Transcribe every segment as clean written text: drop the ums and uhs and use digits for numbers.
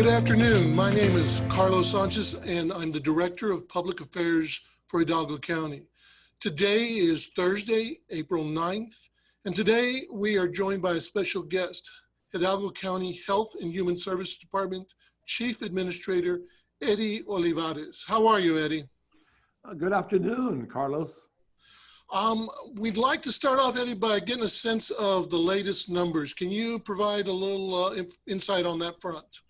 afternoon. My name is Carlos Sanchez, and I'm the Director of Public Affairs for Hidalgo County. Today is Thursday, April 9th, and today we are joined by a special guest, Hidalgo County Health and Human Services Department Chief Administrator, Eddie Olivarez. How are you, Eddie? Good afternoon, Carlos. We'd like to start off, Eddie, by getting a sense of the latest numbers. Can you provide a little insight on that front?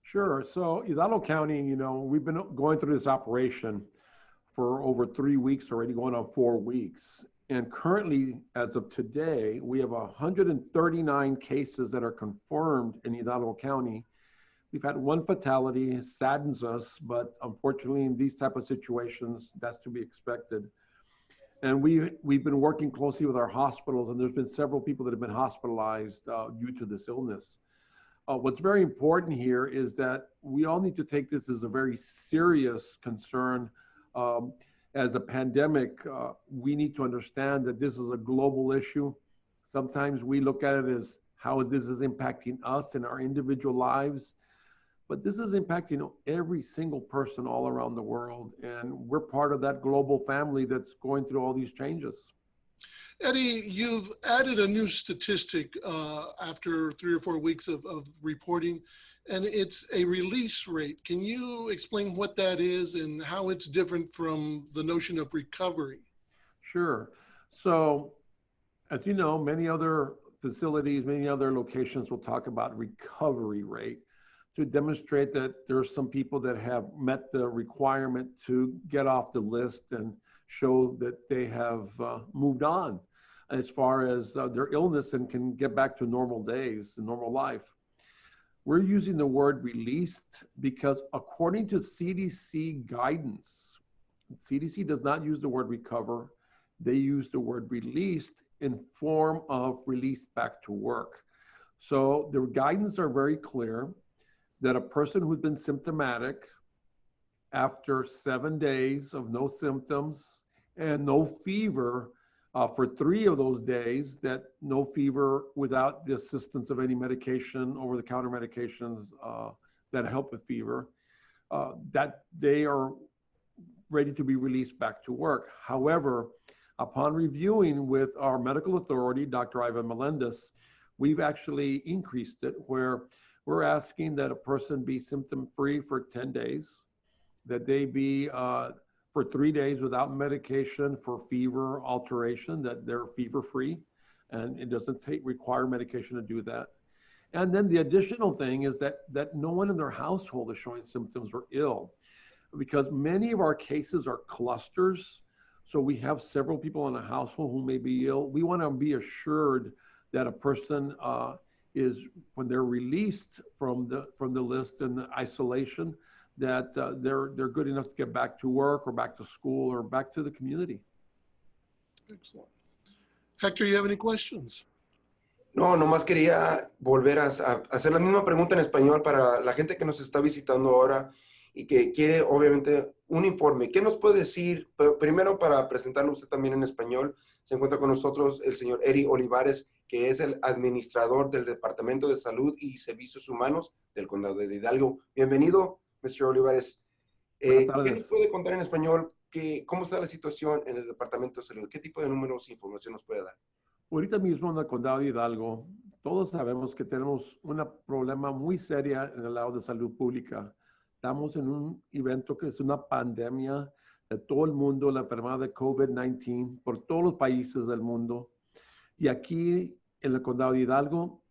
Sure. So Hidalgo County, we've been going through this operation for over 3 weeks already, going on 4 weeks. And currently, as of today, we have 139 cases that are confirmed in Hidalgo County. We've had one fatality. It saddens us, but unfortunately, in these type of situations, that's to be expected. And we've been working closely with our hospitals, and there's been several people that have been hospitalized due to this illness. What's very important here is that we all need to take this as a very serious concern. As a pandemic, we need to understand that this is a global issue. Sometimes we look at it as how this is impacting us in our individual lives, but this is impacting every single person all around the world. And we're part of that global family that's going through all these changes. Eddie, you've added a new statistic after 3 or 4 weeks of reporting, and it's a release rate. Can you explain what that is and how it's different from the notion of recovery? Sure. So, as you know, many other facilities, many other locations will talk about recovery rate to demonstrate that there are some people that have met the requirement to get off the list and show that they have moved on as far as their illness and can get back to normal days and normal life. We're using the word released because according to CDC guidance, CDC does not use the word recover. They use the word released in form of released back to work. So the guidance are very clear that a person who's been symptomatic after 7 days of no symptoms and no fever for 3 of those days, that no fever without the assistance of any medication, over-the-counter medications that help with fever, that they are ready to be released back to work. However, upon reviewing with our medical authority, Dr. Ivan Melendez, we've actually increased it where we're asking that a person be symptom-free for 10 days, that they be for 3 days without medication for fever alteration, that they're fever-free, and it doesn't require medication to do that. And then the additional thing is that no one in their household is showing symptoms or ill, because many of our cases are clusters. So we have several people in a household who may be ill. We want to be assured that a person is, when they're released from the list and the isolation, that they're good enough to get back to work or back to school or back to the community. Excellent. Hector, you have any questions? No, nomás quería volver a hacer la misma pregunta en español para la gente que nos está visitando ahora y que quiere, obviamente, un informe. ¿Qué nos puede decir? Pero primero, para presentarlo usted también en español, se encuentra con nosotros el señor Eddie Olivarez, que es el administrador del Departamento de Salud y Servicios Humanos del Condado de Hidalgo. Bienvenido, Mr. Olivarez. ¿Qué nos puede contar en español? ¿Cómo está la situación en el Departamento de Salud? ¿Qué tipo de números e información nos puede dar? Ahorita mismo en el Condado de Hidalgo, todos sabemos que tenemos un problema muy serio en el lado de salud pública. Estamos en un evento que es una pandemia de todo el mundo, la enfermedad de COVID-19 por todos los países del mundo. Y aquí en el Condado de Hidalgo,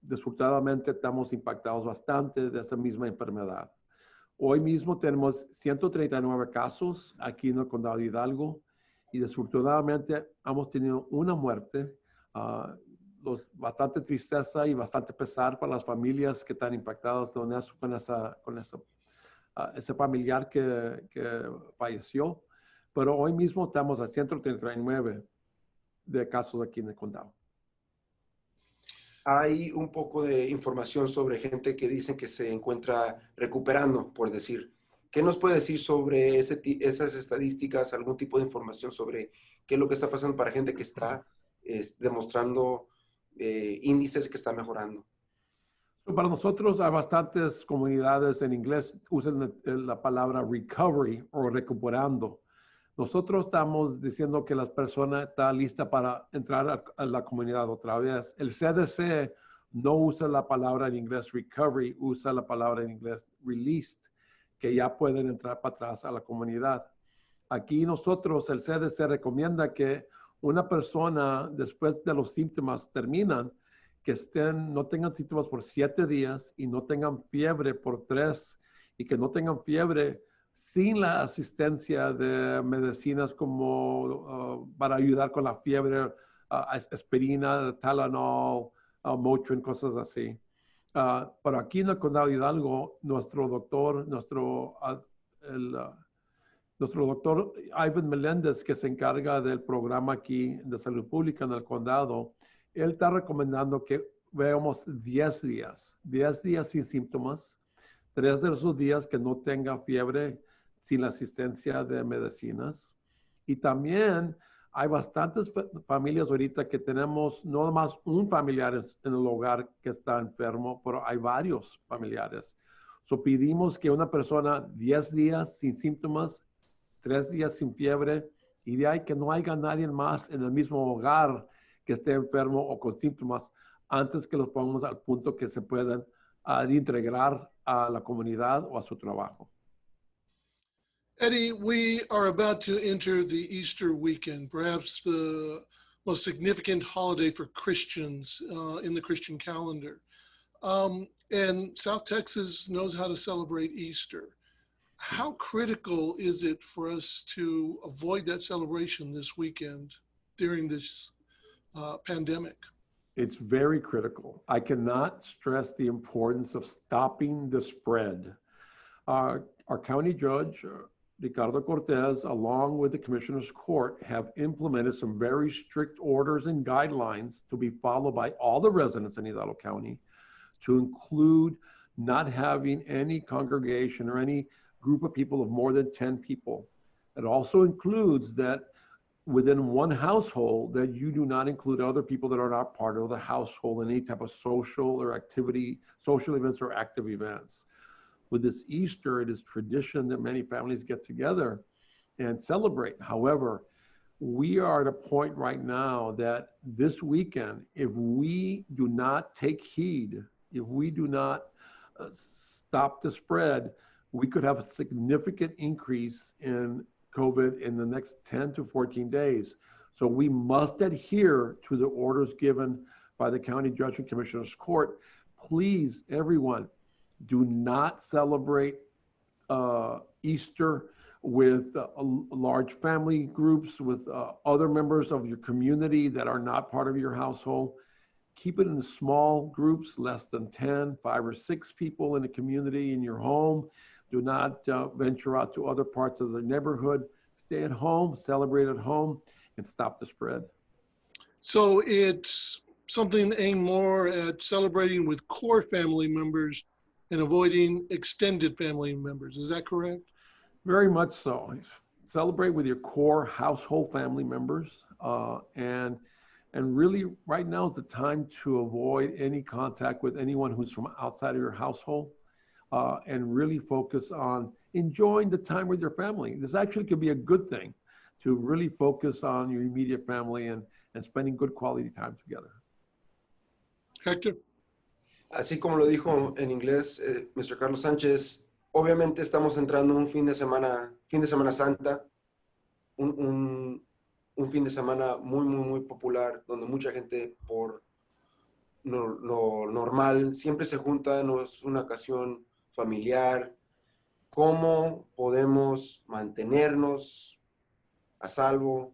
desafortunadamente estamos impactados bastante de esa misma enfermedad. Hoy mismo tenemos 139 casos aquí en el Condado de Hidalgo y desafortunadamente hemos tenido una muerte. Bastante tristeza y bastante pesar para las familias que están impactadas con ese familiar que falleció. Pero hoy mismo estamos a 139 de casos aquí en el condado. Hay un poco de información sobre gente que dicen que se encuentra recuperando, por decir. ¿Qué nos puede decir sobre esas estadísticas, algún tipo de información sobre qué es lo que está pasando para gente que está demostrando índices que está mejorando? Para nosotros hay bastantes comunidades en inglés usan la palabra recovery o recuperando. Nosotros estamos diciendo que la persona está lista para entrar a la comunidad otra vez. El CDC no usa la palabra en inglés recovery, usa la palabra en inglés released, que ya pueden entrar para atrás a la comunidad. Aquí nosotros, el CDC recomienda que una persona después de los síntomas terminan, que no tengan síntomas por 7 días y no tengan fiebre por 3 y que no tengan fiebre sin la asistencia de medicinas como para ayudar con la fiebre, aspirina, Tylenol, Motrin, cosas así. Pero aquí en el condado de Hidalgo, nuestro doctor, nuestro doctor Ivan Meléndez, que se encarga del programa aquí de salud pública en el condado, él está recomendando que veamos 10 días sin síntomas, 3 de esos días que no tenga fiebre sin la asistencia de medicinas. Y también hay bastantes familias ahorita que tenemos no más un familiar en el hogar que está enfermo, pero hay varios familiares. So pedimos que una persona 10 días sin síntomas, 3 días sin fiebre, y de ahí que no haya nadie más en el mismo hogar que esté enfermo o con síntomas antes que los pongamos al punto que se puedan integrar a la comunidad o a su trabajo. Eddie, we are about to enter the Easter weekend, perhaps the most significant holiday for Christians in the Christian calendar. And South Texas knows how to celebrate Easter. How critical is it for us to avoid that celebration this weekend during this pandemic? It's very critical. I cannot stress the importance of stopping the spread. Our county judge, Ricardo Cortez, along with the Commissioner's Court, have implemented some very strict orders and guidelines to be followed by all the residents in Hidalgo County, to include not having any congregation or any group of people of more than 10 people. It also includes that within one household that you do not include other people that are not part of the household in any type of social or activity, social events or active events. With this Easter, it is tradition that many families get together and celebrate. However, we are at a point right now that this weekend, if we do not take heed, if we do not stop the spread, we could have a significant increase in COVID in the next 10 to 14 days. So we must adhere to the orders given by the County Judge and Commissioner's Court. Please, everyone, do not celebrate Easter with large family groups, with other members of your community that are not part of your household. Keep it in small groups, less than 10, 5 or 6 people in the community in your home. Do not venture out to other parts of the neighborhood. Stay at home, celebrate at home, and stop the spread. So it's something aimed more at celebrating with core family members and avoiding extended family members. Is that correct? Very much so. Celebrate with your core household family members. And really, right now is the time to avoid any contact with anyone who's from outside of your household. And really focus on enjoying the time with your family. This actually could be a good thing, to really focus on your immediate family and spending good quality time together. Hector? Así como lo dijo en inglés Mr. Carlos Sánchez, obviamente estamos entrando en un fin de semana santa, un fin de semana muy popular, donde mucha gente por lo normal siempre se junta, no es una ocasión familiar. ¿Cómo podemos mantenernos a salvo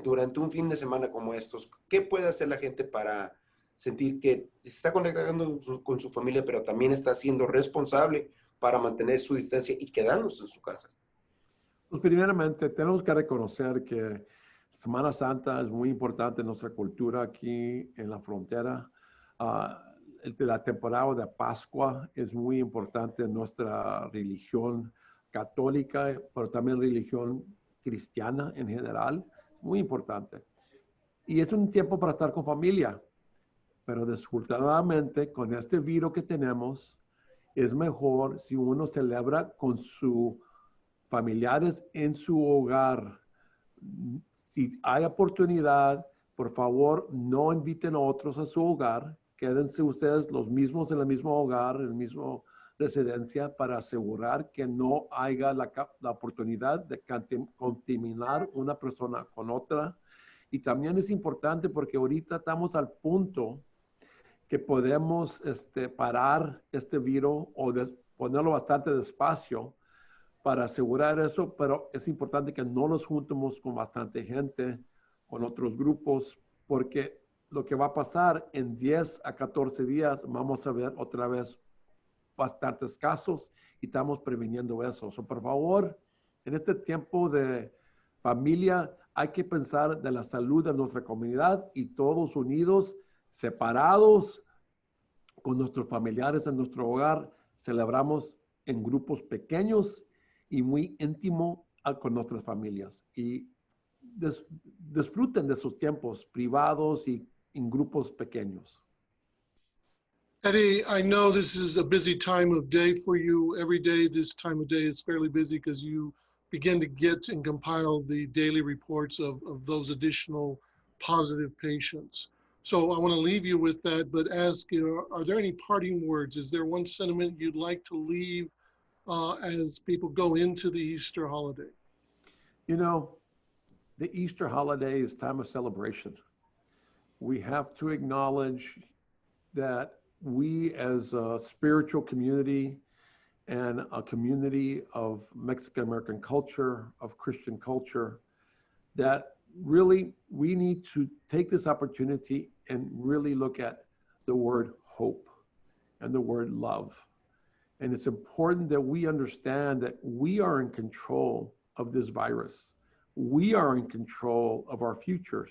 durante un fin de semana como estos? ¿Qué puede hacer la gente para sentir que está conectando con su familia, pero también está siendo responsable para mantener su distancia y quedarnos en su casa? Pues primeramente tenemos que reconocer que Semana Santa es muy importante en nuestra cultura aquí en la frontera. La temporada de Pascua es muy importante en nuestra religión católica, pero también religión cristiana en general, muy importante. Y es un tiempo para estar con familia. Pero desafortunadamente, con este virus que tenemos, es mejor si uno celebra con sus familiares en su hogar. Si hay oportunidad, por favor, no inviten a otros a su hogar. Quédense ustedes los mismos en el mismo hogar, en la misma residencia, para asegurar que no haya la oportunidad de contaminar una persona con otra. Y también es importante porque ahorita estamos al punto que podemos parar este virus o ponerlo bastante despacio para asegurar eso, pero es importante que no nos juntemos con bastante gente, con otros grupos, porque lo que va a pasar en 10 a 14 días, vamos a ver otra vez bastantes casos y estamos previniendo eso. So, por favor, en este tiempo de familia, hay que pensar de la salud de nuestra comunidad y todos unidos, separados, con nuestros familiares en nuestro hogar, celebramos en grupos pequeños y muy íntimo con nuestras familias. Y disfruten de esos tiempos privados y en grupos pequeños. Eddie, I know this is a busy time of day for you. Every day, this time of day is fairly busy because you begin to get and compile the daily reports of those additional positive patients. So I want to leave you with that, but ask you, are there any parting words? Is there one sentiment you'd like to leave as people go into the Easter holiday? You know, the Easter holiday is time of celebration. We have to acknowledge that we as a spiritual community and a community of Mexican-American culture, of Christian culture, that really we need to take this opportunity and really look at the word hope and the word love. And it's important that we understand that we are in control of this virus. We are in control of our futures.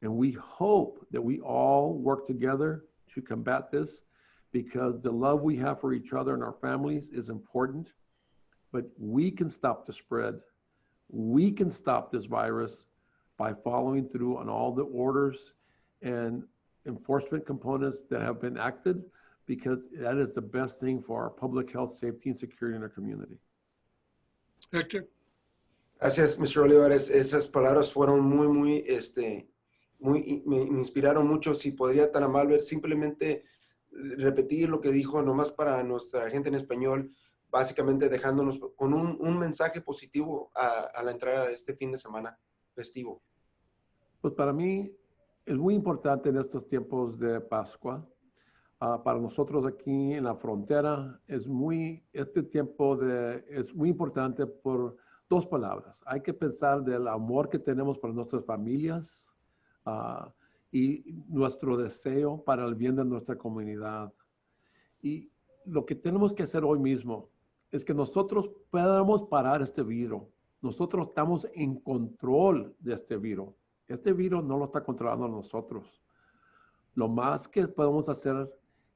And we hope that we all work together to combat this, because the love we have for each other and our families is important. But we can stop the spread. We can stop this virus by following through on all the orders and enforcement components that have been acted, because that is the best thing for our public health, safety, and security in our community. Hector? Gracias, Mr. Olivarez. Esas palabras fueron muy, me inspiraron mucho. Si podría tan amable simplemente repetir lo que dijo, nomás para nuestra gente en español, básicamente dejándonos con un mensaje positivo a la entrada de este fin de semana festivo. Pues para mí es muy importante en estos tiempos de Pascua. Para nosotros aquí en la frontera es muy importante por dos palabras. Hay que pensar del amor que tenemos para nuestras familias y nuestro deseo para el bien de nuestra comunidad. Y lo que tenemos que hacer hoy mismo es que nosotros podamos parar este virus. Nosotros estamos en control de este virus. Este virus no lo está controlando nosotros. Lo más que podemos hacer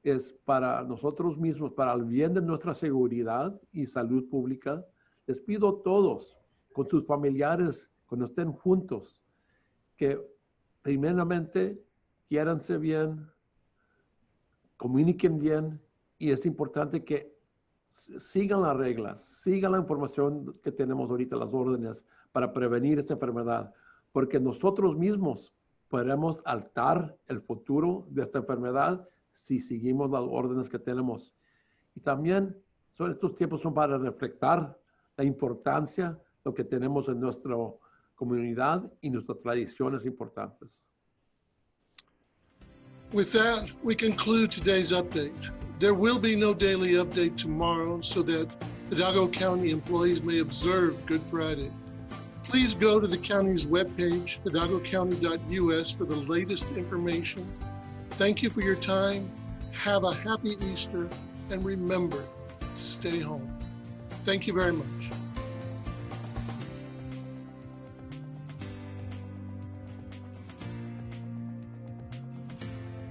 es para nosotros mismos, para el bien de nuestra seguridad y salud pública. Les pido a todos, con sus familiares, cuando estén juntos, que primeramente quiéranse bien, comuniquen bien, y es importante que sigan las reglas, sigan la información que tenemos ahorita, las órdenes, para prevenir esta enfermedad, porque nosotros mismos podemos alterar el futuro de esta enfermedad si seguimos las órdenes que tenemos. Y también estos tiempos son para reflejar la importancia, lo que tenemos en nuestra comunidad y nuestras tradiciones importantes. With that, we conclude today's update. There will be no daily update tomorrow so that Hidalgo County employees may observe Good Friday. Please go to the county's webpage, hidalgocounty.us, for the latest information. Thank you for your time. Have a happy Easter, and remember, stay home. Thank you very much.